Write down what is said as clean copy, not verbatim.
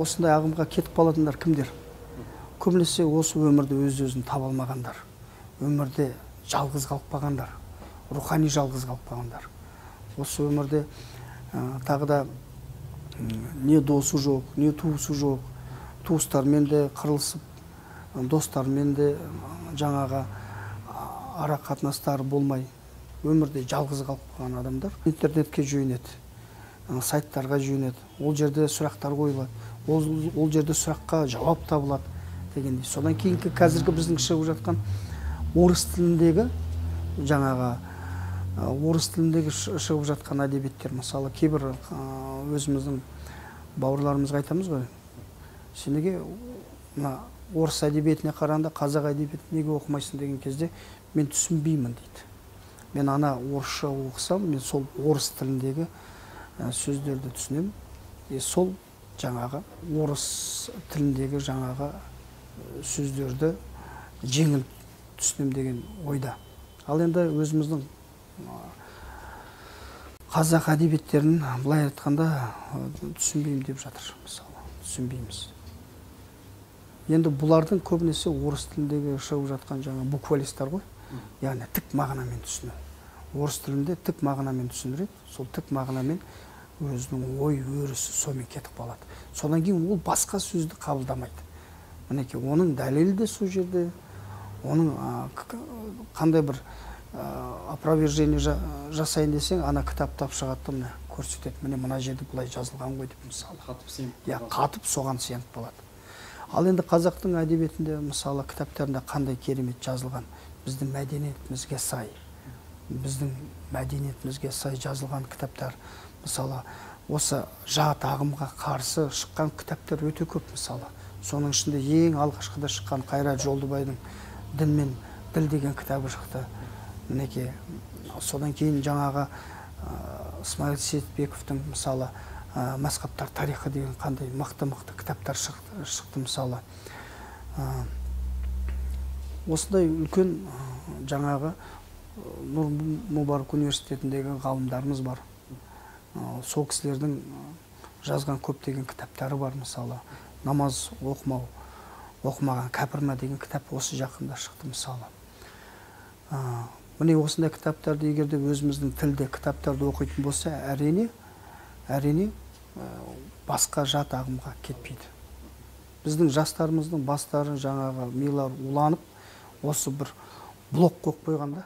осындай ағымға кетіп қалатындар кімдер? Көбінесе осы өмірде өз-өзін таба алмағандар, өмірде жалғыз қалып қалғандар, рухани жалғыз қалып қалғандар. Осы өмірде тағы да не досы жоқ, не туысы жоқ, туыстармен де қырылысып, достармен де жаңаға ара қатынастары болмай, өмірде жалғыз қалып қалған адамдар интернетке жүйенеді, сайттарға жүйенеді, ол жерде сұрақтар қойылады, ол жерде сұраққа жауап табылады дегендей. Содан кейінгі қазіргі біздің шығып жатқан орыс тіліндегі шығып жатқан әдебиеттер, мысалы кейбір өзіміздің бауырларымызға айтамыз ғой, сен неге орыс әдебиетіне қарағанда қазақ әдебиетін неге оқымайсың деген кезде мен түсінбеймін дейді. Мен ана орысша оқысам, мен сол орыс тіліндегі сөздерді түсінемін. Сол жаңағы орыс тіліндегі жаңағы сөздерді жеңіл түсінем деген ойда. Ал енді өзіміздің қазақ әдебиеттерін былай айтқанда түсінбеймін деп жатыр, мысалы, түсінбейміз. Енді бұлардың көбінесе орыс тіліндегі шығып жатқан жаңа буквалистер ғой, яғни тік мағынамен түсіну. Орыс тілінде тік мағынамен түсіндіреді, сол тік мағынамен өзінің ой өрісі сомен кетіп қалады. Содан кейін ол басқа сөзді қабылдамайды. Мінекей, оның дәлелі де сол жерде, оның қандай бір опровержение жасайын десең, ана кітаптап шығады, міне көрсетеді, міне мына жерде былай жазылған ғой деп, мысалы. Қатып соған сеніп қалады. Ал енді қазақтың әдебиетінде, мысалы, кітаптарында қандай керемет жазылған, біздің мәдениетімізге сай жазылған кітаптар, мысалы, осы жат ағымға қарсы шыққан кітаптар өте көп, мысалы. Соның ішінде ең алғашқыда шыққан Қайрат Жолдыбайдың «Дін мен діл» деген кітабы шықты. Мінекей, содан кейін жаңағы Исмаил Сейітбековтың, мысалы, «Масқаттар тарихы» деген қандай мықты-мықты кітаптар шықты, мысалы. Осындай үлкен жаңағы Нұр Мүбарак университетіндегі ғалымдарымыз бар. Сол кісілердің жазған көптеген кітаптары бар, мысалы. «Намаз оқымаған кәпір ма» деген кітап осы жақында шықты, мысалы. Міне осындай кітаптарды егерде өзіміздің тілде кітаптарды оқитын болса, әрине басқа жат ағымға кетпейді. Біздің жастарымыздың бастары жаңағы милар уланып, осы бір блок қойып қойғанда